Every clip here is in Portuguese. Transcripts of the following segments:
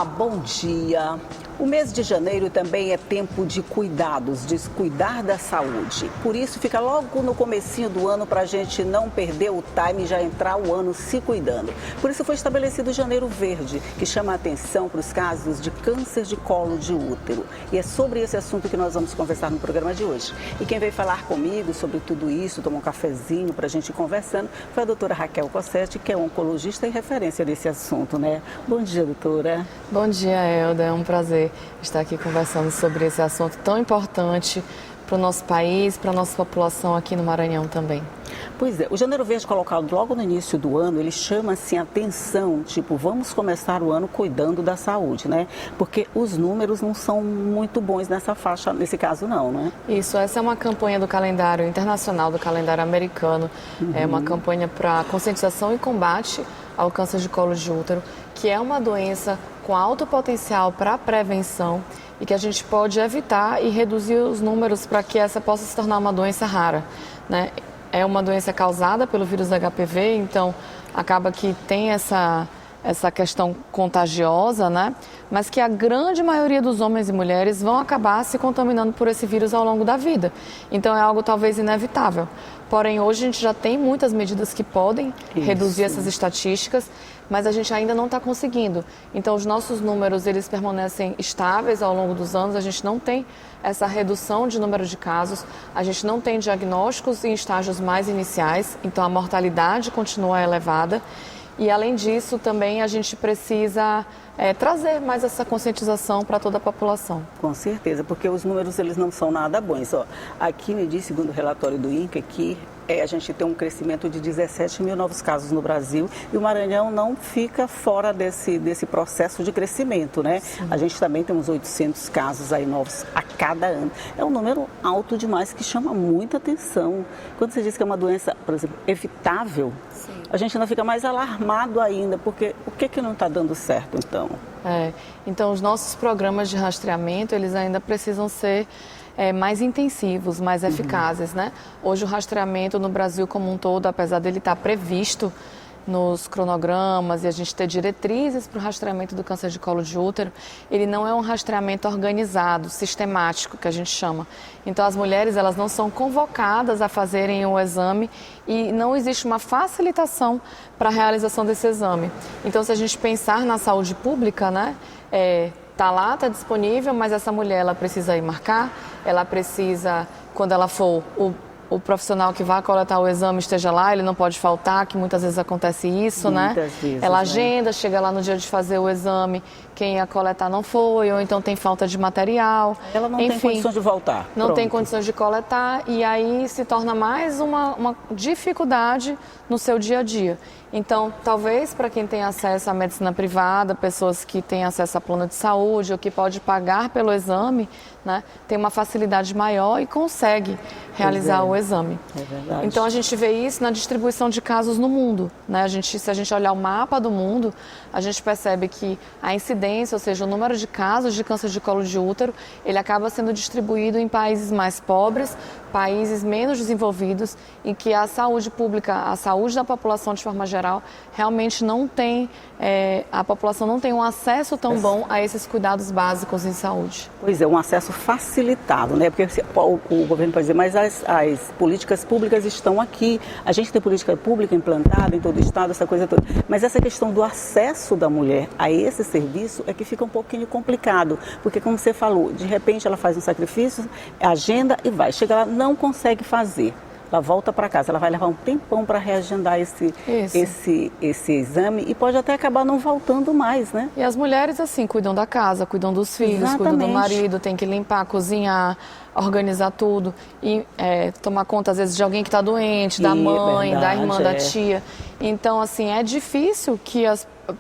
Olá, bom dia. O mês de janeiro também é tempo de cuidados, de cuidar da saúde. Por isso, fica logo no comecinho do ano para a gente não perder o time e já entrar o ano se cuidando. Por isso foi estabelecido o Janeiro Verde, que chama a atenção para os casos de câncer de colo de útero. E é sobre esse assunto que nós vamos conversar no programa de hoje. E quem veio falar comigo sobre tudo isso, tomar um cafezinho para a gente ir conversando, foi a doutora Raquel Cossetti, que é oncologista e referência nesse assunto, né? Bom dia, doutora. Bom dia, Elda. É um prazer estar aqui conversando sobre esse assunto tão importante para o nosso país, para a nossa população aqui no Maranhão também. Pois é, o Janeiro Verde colocado logo no início do ano, ele chama assim a atenção, tipo, vamos começar o ano cuidando da saúde, né? Porque os números não são muito bons nessa faixa, nesse caso não, né? Isso, essa é uma campanha do calendário internacional, do calendário americano. É uma campanha para conscientização e combate ao câncer de colo de útero, que é uma doença com alto potencial para prevenção e que a gente pode evitar e reduzir os números para que essa possa se tornar uma doença rara, né? É uma doença causada pelo vírus HPV, então acaba que tem essa questão contagiosa, né? Mas que a grande maioria dos homens e mulheres vão acabar se contaminando por esse vírus ao longo da vida. Então é algo talvez inevitável. Porém, hoje a gente já tem muitas medidas que podem reduzir essas estatísticas, mas a gente ainda não está conseguindo. Então os nossos números, eles permanecem estáveis ao longo dos anos, a gente não tem essa redução de número de casos, a gente não tem diagnósticos em estágios mais iniciais, então a mortalidade continua elevada. E, além disso, também a gente precisa trazer mais essa conscientização para toda a população. Com certeza, porque os números eles não são nada bons. Ó, aqui me diz, segundo o relatório do INCA, que a gente tem um crescimento de 17 mil novos casos no Brasil e o Maranhão não fica fora desse processo de crescimento, né? Sim. A gente também tem uns 800 casos aí novos a cada ano. É um número alto demais que chama muita atenção. Quando você diz que é uma doença, por exemplo, evitável, a gente ainda fica mais alarmado ainda, porque o que não está dando certo, então? Então, os nossos programas de rastreamento, eles ainda precisam ser mais intensivos, mais eficazes, né? Hoje o rastreamento no Brasil como um todo, apesar dele estar previsto nos cronogramas e a gente ter diretrizes para o rastreamento do câncer de colo de útero, ele não é um rastreamento organizado, sistemático, que a gente chama. Então as mulheres, elas não são convocadas a fazerem o exame e não existe uma facilitação para a realização desse exame. Então se a gente pensar na saúde pública, né, tá lá, tá disponível, mas essa mulher, ela precisa ir marcar, ela precisa, quando ela for, o profissional que vai coletar o exame esteja lá, ele não pode faltar, que muitas vezes acontece isso, né? Vezes, ela agenda, chega lá no dia de fazer o exame, quem ia coletar não foi, ou então tem falta de material. Ela não tem condições de voltar. Não tem condições de coletar e aí se torna mais uma dificuldade no seu dia a dia. Então, talvez para quem tem acesso à medicina privada, pessoas que têm acesso a plano de saúde ou que pode pagar pelo exame, né, tem uma facilidade maior e consegue realizar o exame. É verdade. Então, a gente vê isso na distribuição de casos no mundo, né? Se a gente olhar o mapa do mundo, a gente percebe que a incidência, ou seja, o número de casos de câncer de colo de útero, ele acaba sendo distribuído em países mais pobres, países menos desenvolvidos, em que a saúde pública, a saúde da população de forma geral, realmente não tem, a população não tem um acesso tão bom a esses cuidados básicos em saúde. Pois é, um acesso facilitado, né? Porque o governo pode dizer, mas as políticas públicas estão aqui, a gente tem política pública implantada em todo o estado, essa coisa toda, mas essa questão do acesso da mulher a esse serviço é que fica um pouquinho complicado, porque como você falou, de repente ela faz um sacrifício, agenda e vai, chega lá, não consegue fazer. Ela volta para casa, ela vai levar um tempão para reagendar esse exame e pode até acabar não voltando mais, né? E as mulheres, assim, cuidam da casa, cuidam dos filhos, Exatamente. Cuidam do marido, tem que limpar, cozinhar, organizar tudo e tomar conta, às vezes, de alguém que está doente, da mãe, da irmã, da tia. Então, assim, é difícil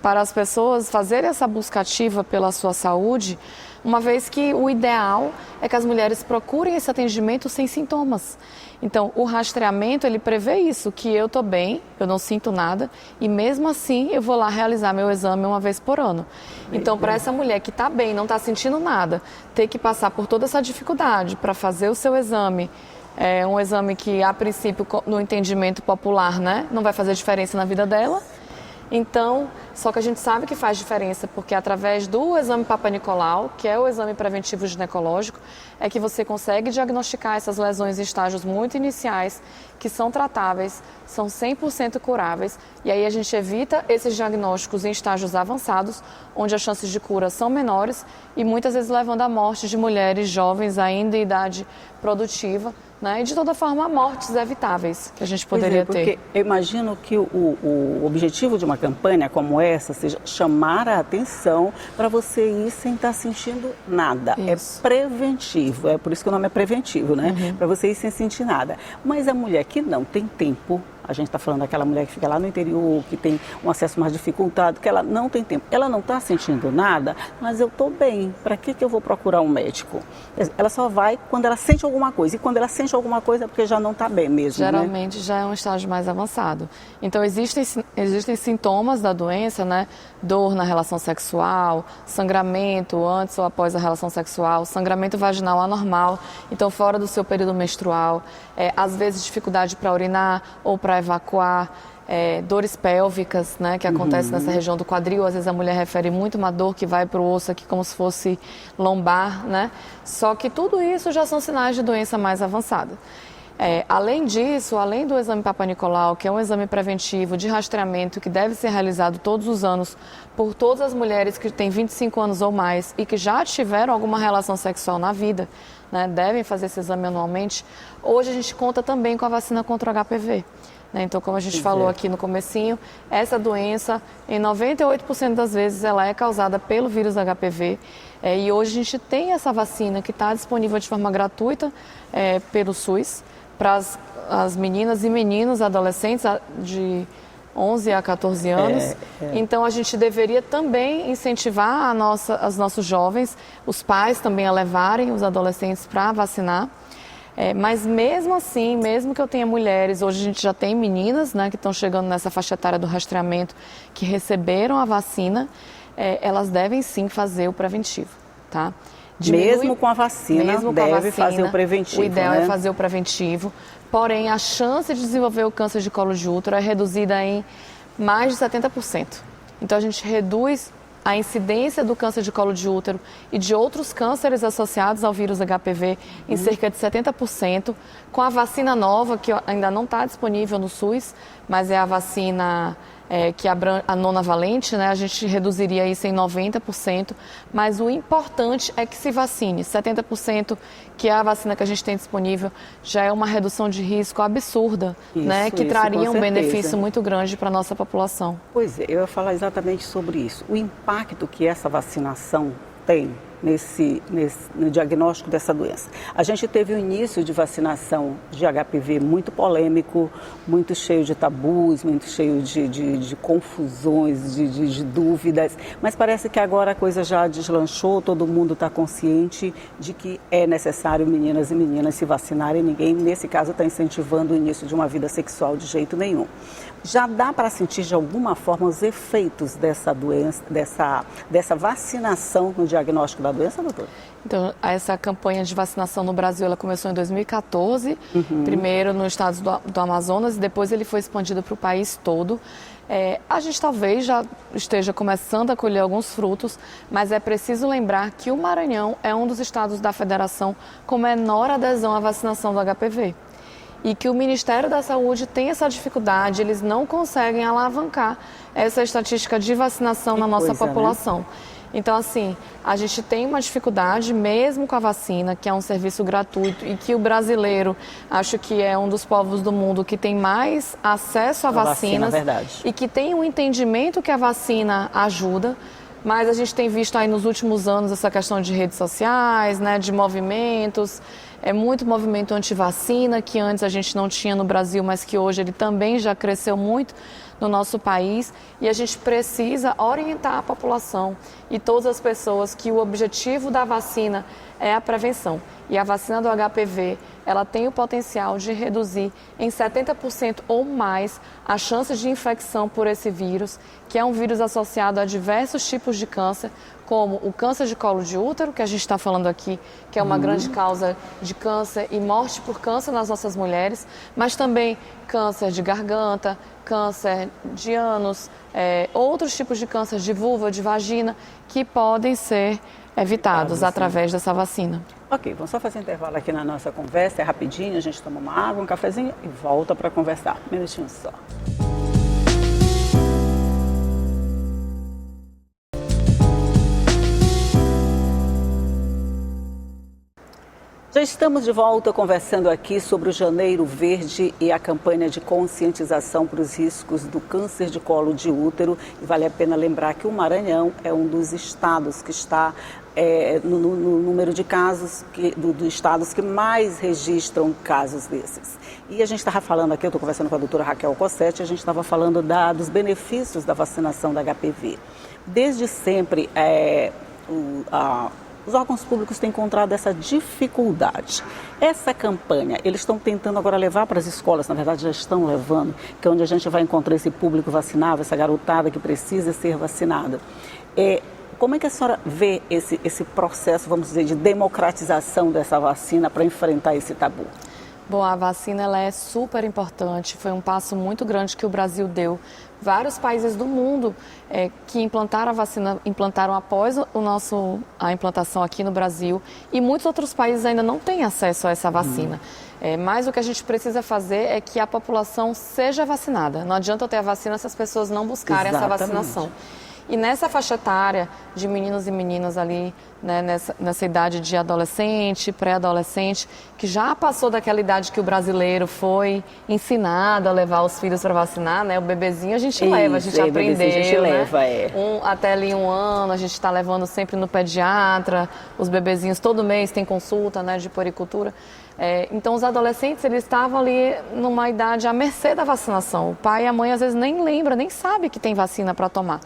para as pessoas fazerem essa busca ativa pela sua saúde, uma vez que o ideal é que as mulheres procurem esse atendimento sem sintomas. Então, o rastreamento, ele prevê isso, que eu estou bem, eu não sinto nada, e mesmo assim eu vou lá realizar meu exame uma vez por ano. Então, para essa mulher que está bem, não está sentindo nada, ter que passar por toda essa dificuldade para fazer o seu exame, um exame que, a princípio, no entendimento popular, né, não vai fazer diferença na vida dela. Então, só que a gente sabe que faz diferença, porque através do exame Papa Nicolau, que é o exame preventivo ginecológico, é que você consegue diagnosticar essas lesões em estágios muito iniciais, que são tratáveis, são 100% curáveis, e aí a gente evita esses diagnósticos em estágios avançados, onde as chances de cura são menores e muitas vezes levando à morte de mulheres jovens ainda em idade produtiva, né? E de toda forma, mortes evitáveis que a gente poderia ter. Porque eu imagino que o objetivo de uma campanha como essa seja chamar a atenção para você ir sem estar sentindo nada. Isso. É preventivo, é por isso que o nome é preventivo, né? Para você ir sem sentir nada. Mas a mulher que não tem tempo, a gente está falando daquela mulher que fica lá no interior, que tem um acesso mais dificultado, que ela não tem tempo. Ela não está sentindo nada, mas eu estou bem. Para que eu vou procurar um médico? Ela só vai quando ela sente alguma coisa. E quando ela sente alguma coisa é porque já não está bem mesmo, Geralmente, né? Já é um estágio mais avançado. Então, existem sintomas da doença, né? Dor na relação sexual, sangramento antes ou após a relação sexual, sangramento vaginal anormal, então fora do seu período menstrual, às vezes dificuldade para urinar ou para evacuar, dores pélvicas, né, que acontece nessa região do quadril. Às vezes a mulher refere muito uma dor que vai para o osso aqui como se fosse lombar, né? Só que tudo isso já são sinais de doença mais avançada. Além disso, além do exame Papa Nicolau, que é um exame preventivo de rastreamento que deve ser realizado todos os anos por todas as mulheres que têm 25 anos ou mais e que já tiveram alguma relação sexual na vida, né, devem fazer esse exame anualmente. Hoje a gente conta também com a vacina contra o HPV. Então, como a gente falou aqui no comecinho, essa doença, em 98% das vezes, ela é causada pelo vírus HPV. E hoje a gente tem essa vacina que está disponível de forma gratuita pelo SUS para as meninas e meninos adolescentes de 11 a 14 anos. Então, a gente deveria também incentivar os nossos jovens, os pais também a levarem os adolescentes para vacinar. Mas mesmo assim, mesmo que eu tenha mulheres, hoje a gente já tem meninas, né, que estão chegando nessa faixa etária do rastreamento, que receberam a vacina, elas devem sim fazer o preventivo, tá? Mesmo com a vacina, deve fazer o preventivo. O ideal é fazer o preventivo, porém a chance de desenvolver o câncer de colo de útero é reduzida em mais de 70%. Então a gente reduz a incidência do câncer de colo de útero e de outros cânceres associados ao vírus HPV em cerca de 70%, com a vacina nova, que ainda não está disponível no SUS, mas é a vacina que abrange a nonavalente, né? A gente reduziria isso em 90%, mas o importante é que se vacine. 70%, que é a vacina que a gente tem disponível, já é uma redução de risco absurda, né? Que traria um benefício muito grande para a nossa população. Pois é, eu ia falar exatamente sobre isso. O impacto que essa vacinação tem no diagnóstico dessa doença. A gente teve um início de vacinação de HPV muito polêmico, muito cheio de tabus, muito cheio de confusões, de dúvidas, mas parece que agora a coisa já deslanchou, todo mundo está consciente de que é necessário meninas e meninas se vacinarem, ninguém nesse caso está incentivando o início de uma vida sexual de jeito nenhum. Já dá para sentir de alguma forma os efeitos dessa doença, dessa vacinação no diagnóstico da doença, doutora? Então, essa campanha de vacinação no Brasil, ela começou em 2014, primeiro no estado do Amazonas, e depois ele foi expandido para o país todo. A gente talvez já esteja começando a colher alguns frutos, mas é preciso lembrar que o Maranhão é um dos estados da federação com menor adesão à vacinação do HPV. E que o Ministério da Saúde tem essa dificuldade, eles não conseguem alavancar essa estatística de vacinação na nossa população. Né? Então, assim, a gente tem uma dificuldade, mesmo com a vacina, que é um serviço gratuito e que o brasileiro, acho que é um dos povos do mundo que tem mais acesso a vacinas e que tem um entendimento que a vacina ajuda. Mas a gente tem visto aí nos últimos anos essa questão de redes sociais, né, de movimentos, muito movimento anti-vacina, que antes a gente não tinha no Brasil, mas que hoje ele também já cresceu muito no nosso país. E a gente precisa orientar a população e todas as pessoas que o objetivo da vacina é a prevenção. E a vacina do HPV, ela tem o potencial de reduzir em 70% ou mais as chances de infecção por esse vírus, que é um vírus associado a diversos tipos de câncer, como o câncer de colo de útero, que a gente está falando aqui, que é uma grande causa de câncer e morte por câncer nas nossas mulheres, mas também câncer de garganta, câncer de ânus, outros tipos de câncer de vulva, de vagina, que podem ser evitados através dessa vacina. Ok, vamos só fazer um intervalo aqui na nossa conversa, é rapidinho, a gente toma uma água, um cafezinho e volta para conversar. Um minutinho só. Já estamos de volta conversando aqui sobre o Janeiro Verde e a campanha de conscientização para os riscos do câncer de colo de útero. E vale a pena lembrar que o Maranhão é um dos estados que está no número de casos, dos estados que mais registram casos desses. E a gente estava falando aqui, eu estou conversando com a doutora Raquel Cossetti, a gente estava falando dos benefícios da vacinação da HPV. Desde sempre, os órgãos públicos têm encontrado essa dificuldade. Essa campanha, eles estão tentando agora levar para as escolas, na verdade já estão levando, que é onde a gente vai encontrar esse público vacinável, essa garotada que precisa ser vacinada. Como é que a senhora vê esse processo, vamos dizer, de democratização dessa vacina para enfrentar esse tabu? Bom, a vacina ela é super importante, foi um passo muito grande que o Brasil deu. Vários países do mundo que implantaram a vacina, implantaram após a implantação aqui no Brasil, e muitos outros países ainda não têm acesso a essa vacina. Mas o que a gente precisa fazer é que a população seja vacinada. Não adianta eu ter a vacina se as pessoas não buscarem essa vacinação. E nessa faixa etária de meninos e meninas ali, né, nessa idade de adolescente, pré-adolescente, que já passou daquela idade que o brasileiro foi ensinado a levar os filhos para vacinar, né? O bebezinho a gente leva, a gente aprendeu, a gente leva, até ali 1 ano, a gente está levando sempre no pediatra, os bebezinhos todo mês tem consulta, né, de puericultura. Então os adolescentes, eles estavam ali numa idade à mercê da vacinação. O pai e a mãe às vezes nem lembra, nem sabe que tem vacina para tomar.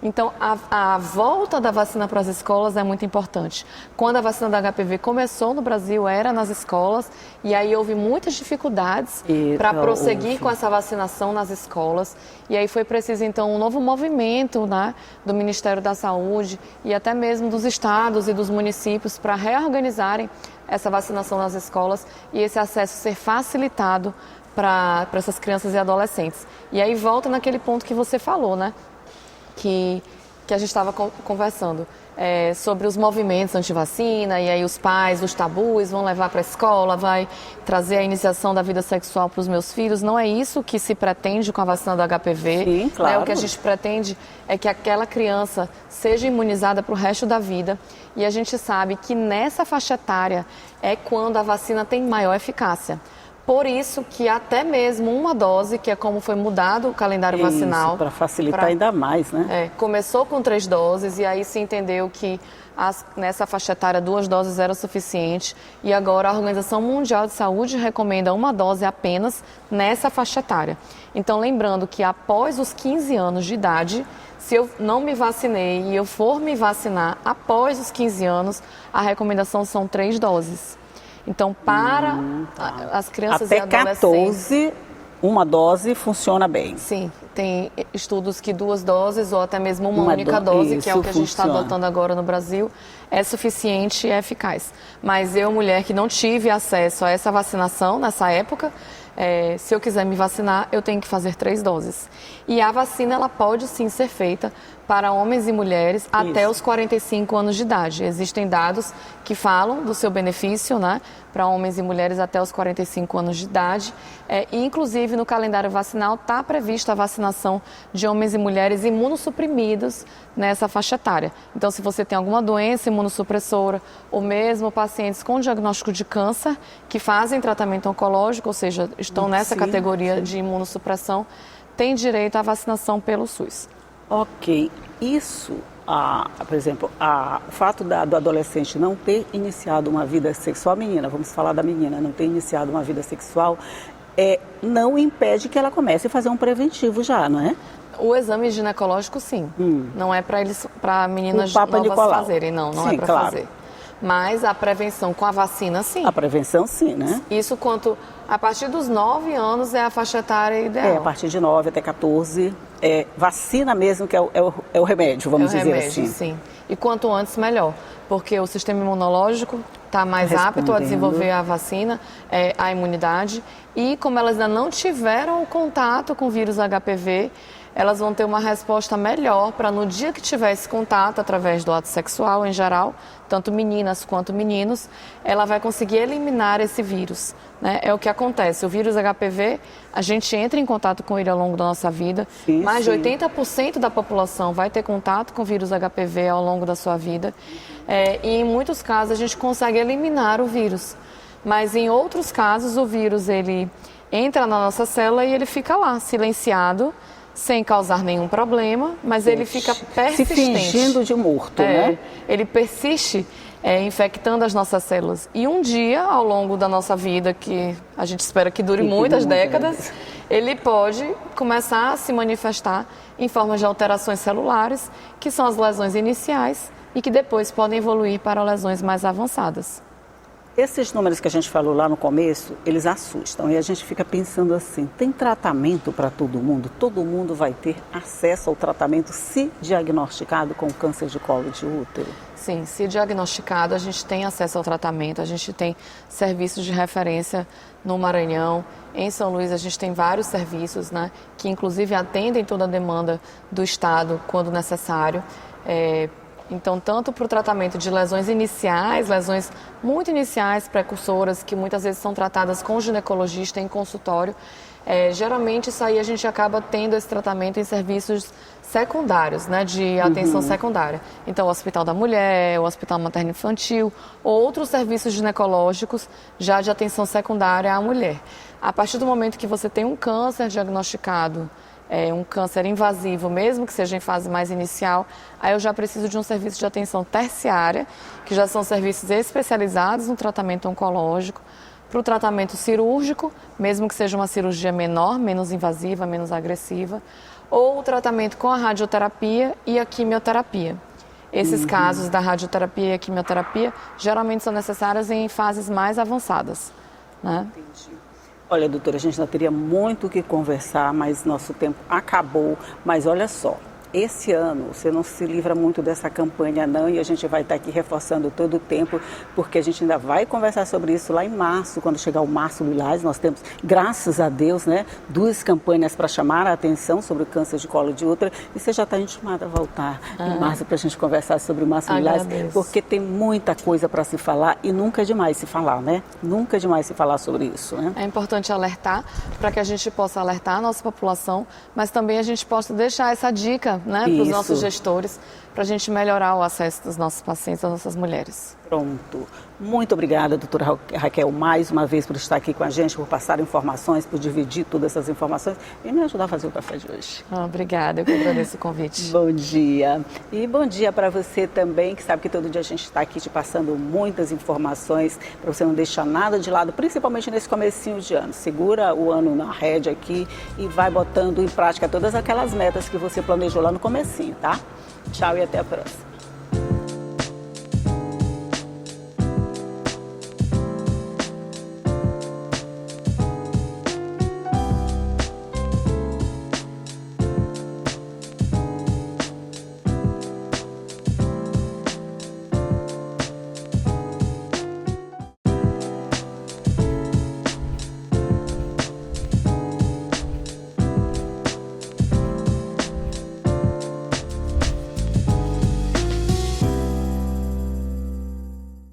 Então, a volta da vacina para as escolas é muito importante. Quando a vacina da HPV começou no Brasil, era nas escolas, e aí houve muitas dificuldades para prosseguir com essa vacinação nas escolas. E aí foi preciso, então, um novo movimento, né, do Ministério da Saúde e até mesmo dos estados e dos municípios para reorganizarem essa vacinação nas escolas e esse acesso ser facilitado para essas crianças e adolescentes. E aí volta naquele ponto que você falou, né? Que a gente estava conversando sobre os movimentos anti-vacina, e aí os pais, os tabus, vão levar para a escola, vai trazer a iniciação da vida sexual para os meus filhos. Não é isso que se pretende com a vacina do HPV. Sim, claro. O que a gente pretende é que aquela criança seja imunizada para o resto da vida, e a gente sabe que nessa faixa etária é quando a vacina tem maior eficácia. Por isso que até mesmo uma dose, que é como foi mudado o calendário vacinal. Para facilitar ainda mais, né? Começou com 3 doses e aí se entendeu que nessa faixa etária 2 doses era suficiente. E agora a Organização Mundial de Saúde recomenda 1 dose apenas nessa faixa etária. Então lembrando que após os 15 anos de idade, se eu não me vacinei e eu for me vacinar após os 15 anos, a recomendação são 3 doses. Então, para as crianças até e adolescentes... 14, 1 dose funciona bem. Sim, tem estudos que 2 doses ou até mesmo uma única dose, que é o que a gente está adotando agora no Brasil, é suficiente e é eficaz. Mas eu, mulher que não tive acesso a essa vacinação nessa época, se eu quiser me vacinar, eu tenho que fazer 3 doses. E a vacina, ela pode sim ser feita para homens e mulheres até os 45 anos de idade. Existem dados que falam do seu benefício, né, para homens e mulheres até os 45 anos de idade. E, inclusive, no calendário vacinal está prevista a vacinação de homens e mulheres imunossuprimidos nessa faixa etária. Então, se você tem alguma doença imunossupressora, ou mesmo pacientes com diagnóstico de câncer que fazem tratamento oncológico, ou seja, estão nessa categoria de imunossupressão, tem direito à vacinação pelo SUS. Ok. Isso, por exemplo, o fato do adolescente não ter iniciado uma vida sexual, menina, vamos falar da menina, não ter iniciado uma vida sexual, não impede que ela comece a fazer um preventivo já, não é? O exame ginecológico, sim. Não é para meninas novas fazerem, não é para fazer. Mas a prevenção com a vacina, sim. A prevenção, sim, né? Isso a partir dos 9 anos é a faixa etária ideal. A partir de 9 até 14, vacina mesmo que é o remédio, vamos dizer remédio, assim. Sim. E quanto antes, melhor. Porque o sistema imunológico está mais apto a desenvolver a vacina, a imunidade. E como elas ainda não tiveram o contato com o vírus HPV, elas vão ter uma resposta melhor para no dia que tiver esse contato, através do ato sexual em geral, tanto meninas quanto meninos, ela vai conseguir eliminar esse vírus, né? É o que acontece. O vírus HPV, a gente entra em contato com ele ao longo da nossa vida. Sim, mais de 80% da população vai ter contato com o vírus HPV ao longo da sua vida. E em muitos casos a gente consegue eliminar o vírus. Mas em outros casos o vírus ele entra na nossa célula e ele fica lá, silenciado, sem causar nenhum problema, mas ele fica persistente. Se fingindo de morto, né? Ele persiste infectando as nossas células. E um dia, ao longo da nossa vida, que a gente espera que dure muitas décadas, ele pode começar a se manifestar em formas de alterações celulares, que são as lesões iniciais e que depois podem evoluir para lesões mais avançadas. Esses números que a gente falou lá no começo, eles assustam e a gente fica pensando assim, tem tratamento para todo mundo? Todo mundo vai ter acesso ao tratamento se diagnosticado com câncer de colo de útero? Sim, se diagnosticado, a gente tem acesso ao tratamento, a gente tem serviços de referência no Maranhão, em São Luís a gente tem vários serviços, né, que inclusive atendem toda a demanda do Estado quando necessário. Então, tanto para o tratamento de lesões iniciais, lesões muito iniciais, precursoras, que muitas vezes são tratadas com o ginecologista em consultório, geralmente isso aí a gente acaba tendo esse tratamento em serviços secundários, né, de atenção secundária. Então, o Hospital da Mulher, o Hospital Materno-Infantil, outros serviços ginecológicos já de atenção secundária à mulher. A partir do momento que você tem um câncer diagnosticado, um câncer invasivo, mesmo que seja em fase mais inicial, aí eu já preciso de um serviço de atenção terciária, que já são serviços especializados no tratamento oncológico, para o tratamento cirúrgico, mesmo que seja uma cirurgia menor, menos invasiva, menos agressiva, ou o tratamento com a radioterapia e a quimioterapia. Esses casos da radioterapia e a quimioterapia geralmente são necessários em fases mais avançadas, né? Entendi. Olha, doutora, a gente ainda teria muito o que conversar, mas nosso tempo acabou. Mas olha só, esse ano você não se livra muito dessa campanha não, e a gente vai estar aqui reforçando todo o tempo, porque a gente ainda vai conversar sobre isso lá em março, quando chegar o Março Lilás. Nós temos, graças a Deus, né, 2 campanhas para chamar a atenção sobre o câncer de colo de útero, e você já está intimada a voltar em março para a gente conversar sobre o Março Lilás, porque tem muita coisa para se falar e nunca é demais se falar, né? Nunca é demais se falar sobre isso, né? É importante alertar, para que a gente possa alertar a nossa população, mas também a gente possa deixar essa dica, né, para os nossos gestores, para a gente melhorar o acesso dos nossos pacientes, das nossas mulheres. Pronto. Muito obrigada, doutora Raquel, mais uma vez por estar aqui com a gente, por passar informações, por dividir todas essas informações e me ajudar a fazer o café de hoje. Obrigada, eu que agradeço o convite. Bom dia. E bom dia para você também, que sabe que todo dia a gente está aqui te passando muitas informações, para você não deixar nada de lado, principalmente nesse comecinho de ano. Segura o ano na rédea aqui e vai botando em prática todas aquelas metas que você planejou lá no comecinho, tá? Tchau e até a próxima.